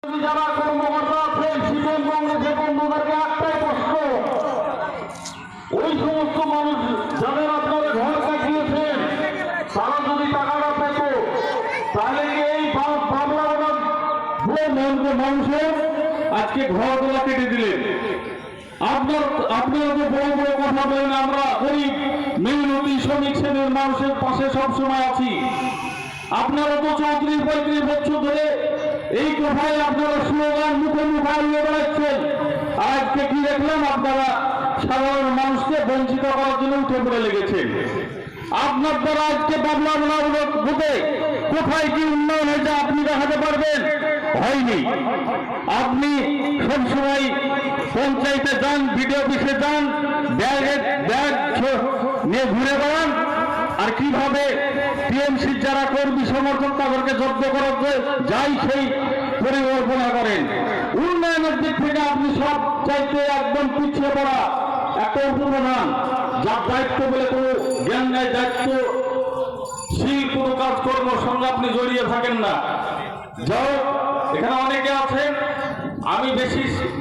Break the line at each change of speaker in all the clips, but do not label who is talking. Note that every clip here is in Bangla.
যারা কর্মকর্তা আছেন সিপিএম কংগ্রেসের বন্ধুদেরকে একটাই প্রশ্ন, ওই সমস্ত মানুষ যাদের আপনারা ঘর কাটিয়েছেন তারা যদি টাকাটা পেত তাহলে এই মানুষের আজকে ঘরগুলা কেটে দিলেন। আপনারা তো বড় বড় কথা বলেন, আমরা গরিব মেহনতি শ্রমিক শ্রেণীর মানুষের পাশে সবসময় আছি। আপনারা তো 34-35 বছর ধরে এই কথায় আপনারা স্লোগান মুখে মুখে নিয়ে বেড়াচ্ছেন। আজকে কি দেখলাম, আপনারা সাধারণ মানুষকে বঞ্চিত করার জন্য উঠে পড়ে লেগেছেন। আপনার দ্বারা আজকে বাবলা বুঝে কোথায় কি উন্নয়ন হয়েছে আপনি দেখাতে পারবেন? হয়নি। আপনি সবসময় পঞ্চায়েতে যান, বিডিও অফিসে যান, ব্যাগ নিয়ে ঘুরে বেড়ান, আর কিভাবে টিএমসির যারা কর্মী সমর্থক তাদেরকে জব্দ করাতে যাই সেই পরিকল্পনা করেন। উন্নয়নের দিক থেকে আপনি সব চাইতে একদম পিছিয়ে পড়া একটা উপপ্রধান, যার দায়িত্ব বলে কোনো জ্ঞান নেই, দায়িত্বশীল কোনো কাজকর্মের সঙ্গে আপনি জড়িয়ে থাকেন না। যাও, এখানে অনেকে আছেন, আমি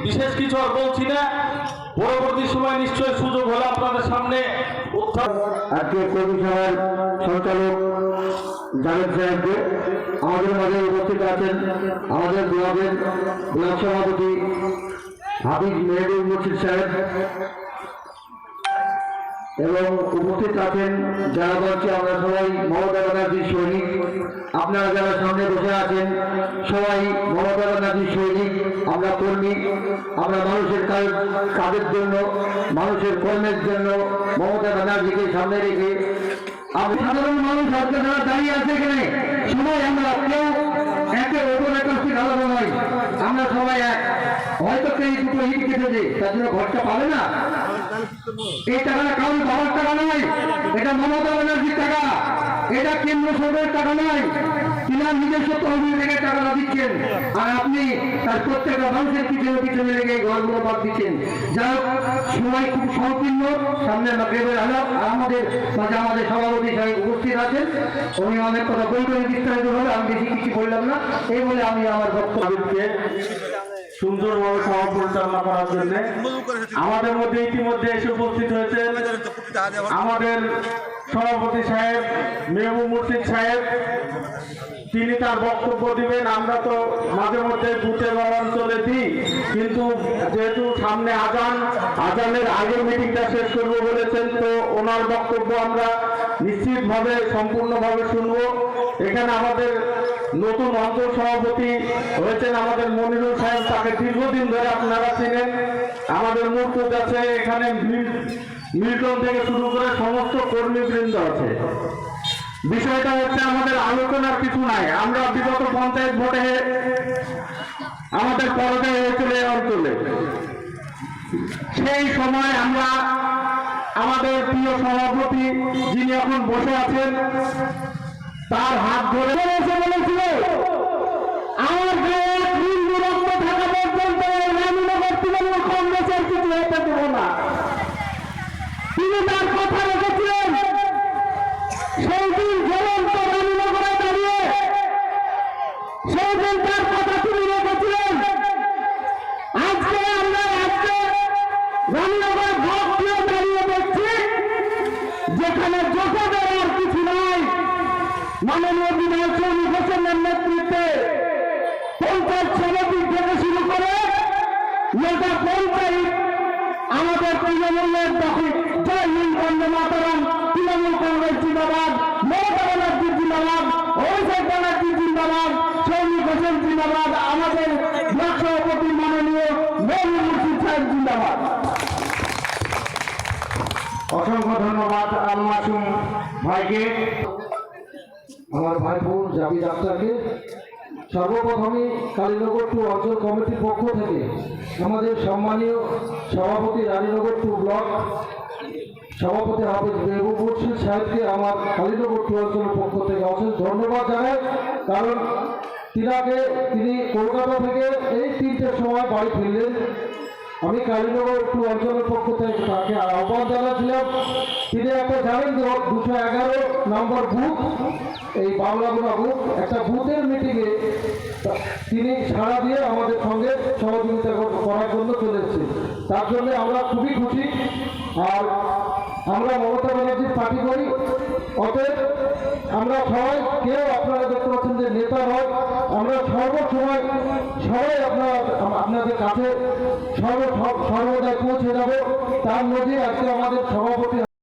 বিশেষ কিছু আর বলছি না। পরবর্তী সময় নিশ্চয়ই সুযোগ হলে আপনাদের সামনে
আজকে কর্মী সভার সঞ্চালক জাভেদ সাহেবকে আমাদের মাঝে উপস্থিত আছেন আমাদের ব্লকের ব্লক সভাপতি হাফিজ মেহেদুল মুর্শিদ সাহেব, এবং উপস্থিত আছেন যারা বলছে আমরা সবাই মমতা ব্যানার্জির সৈনিক। আপনারা যারা সামনে বসে আছেন সবাই মমতা ব্যানার্জির সৈনিক, আমরা কর্মী, আমরা মানুষের কাজের জন্য, মানুষের কর্মের জন্য মমতা ব্যানার্জিকে সামনে রেখে সাধারণ মানুষ আজকে যারা দাঁড়িয়ে আছে এখানে সবাই আমরা কেউ একের ওপর একাশি আলাদা নয়, আমরা সবাই এক। হয়তো কেউ দুটো ইট কেটেছে তার জন্য ঘরটা পাবে না। এই টাকাটা কারণ বাবার টাকা নয়, এটা মমতা ব্যানার্জির টাকা, এটা কেন্দ্র সরকারের টাকা নয়। তিনার নিজস্ব তহবিল থেকে টাকাটা দিচ্ছেন, আর আপনি তার প্রত্যেকটা মানুষের পিছনে পিছনে লেগে ঘরগুলো বাদ দিচ্ছেন। যাই হোক, সময় খুব সংকীর্ণ, সামনে আমাদের মাঝে আমাদের সভাপতি সাহেব উপস্থিত আছেন, উনি অনেক কথা বলবেন বিস্তারিত ভাবে, আমি বেশি কিছু বললাম না। এই বলে আমি আমার বক্তব্যকে
সুন্দরভাবে সভা পরিচালনা করার জন্য আমাদের মধ্যে ইতিমধ্যে এসে উপস্থিত হয়েছে আমাদের সভাপতি সাহেব মেহবুব মুর্শিদ সাহেব। তিনি তার বক্তব্য দিবেন। আমরা তো মাঝে মধ্যে বুথে অঞ্চলে দিই, কিন্তু যেহেতু সামনে আজানের আগে মিটিংটা শেষ করবো বলেছেন, তো ওনার বক্তব্য আমরা নিশ্চিতভাবে সম্পূর্ণভাবে শুনবো। এখানে আমাদের নতুন অঞ্চল সভাপতি হয়েছেন আমাদের মনিরুল সাহেব, তাকে দীর্ঘদিন ধরে আপনারা চিনেন। আমাদের মুর্শিদ আছে, এখানে মিল্টন থেকে শুরু করে সমস্ত কর্মীবৃন্দ আছে। বিষয়টা হচ্ছে আমাদের আলোচনার কিছু নাই। আমরা বিগত পঞ্চায়েত ভোটে আমাদের পরাজয় হয়েছিল এই অঞ্চলে, সেই সময় আমরা আমাদের প্রিয় সভাপতি যিনি এখন বসে আছেন তার হাত ধরে বলেছিল আমার গায়ে হিন্দু রক্ত থাকা পর্যন্ত রানীনগর তৃণমূল কংগ্রেসের কিছু হতে দেব না। তিনি তার কথা রেখেছিলেন। সেই দিন জ্বলন্ত রানীনগরে দাঁড়িয়ে সেই দিন তার কথা তিনি রেখেছিলেন। আজকে আমরা রানীনগর ভোট দিয়ে দাঁড়িয়ে দেখছি যেখানে যোগ্যদের আর কিছু নাই। মাননীয় বিধায়ক শরীফ হোসেনের নেতৃত্বে পঞ্চায়েত সমিতি থেকে শুরু করে নেতা পঞ্চায়েত আমাদের তৃণমূলের দখল। জয় হিন্দ, বন্দে মাতরম। তৃণমূল কংগ্রেস জিন্দাবাদ, মমতা ব্যানার্জি জিন্দাবাদ, অভিষেক ব্যানার্জি জিন্দাবাদ, শরীফ হোসেন জিন্দাবাদ, আমাদের ব্লক সভাপতি মাননীয় মেহবুব মুর্শিদ সাহেব জিন্দাবাদ।
অসংখ্য ধন্যবাদ আল মাসুম ভাইকে, আমার ভাইবোন জাভেদ আক্তারকে। সর্বপ্রথমে কালীনগর 2 অঞ্চল কমিটির পক্ষ থেকে আমাদের সম্মানীয় সভাপতি রানীনগর 2 ব্লক সভাপতি হাফিজ মেহবুব মুর্শিদ সাহেবকে আমার কালীনগর 2 অঞ্চলের পক্ষ থেকে অশেষ ধন্যবাদ জানাই। কারণ তিনি কলকাতা থেকে এই 3টের সময় বাড়ি ফিরলেন,
আমি কালীনগর টু অঞ্চলের পক্ষ থেকে তাকে আহ্বান জানাচ্ছিলাম। তিনি একটা জানেন 211 নম্বর বুথ, এই বাংলাগুনা বুথ, একটা বুথের মিটিংয়ে তিনি সাড়া দিয়ে আমাদের সঙ্গে সহযোগিতা করার জন্য চলে এসেছে। তার জন্য আমরা খুবই খুশি। আর আমরা মমতা ব্যানার্জির পার্টি করি, অতএব আমরা সবাই, কেউ আপনারা দেখতে পাচ্ছেন যে নেতা নয়, আমরা সর্বসময় সবাই আপনাদের কাছে সর্বদাই পৌঁছে যাব। তার মধ্যে আজকে আমাদের সভাপতি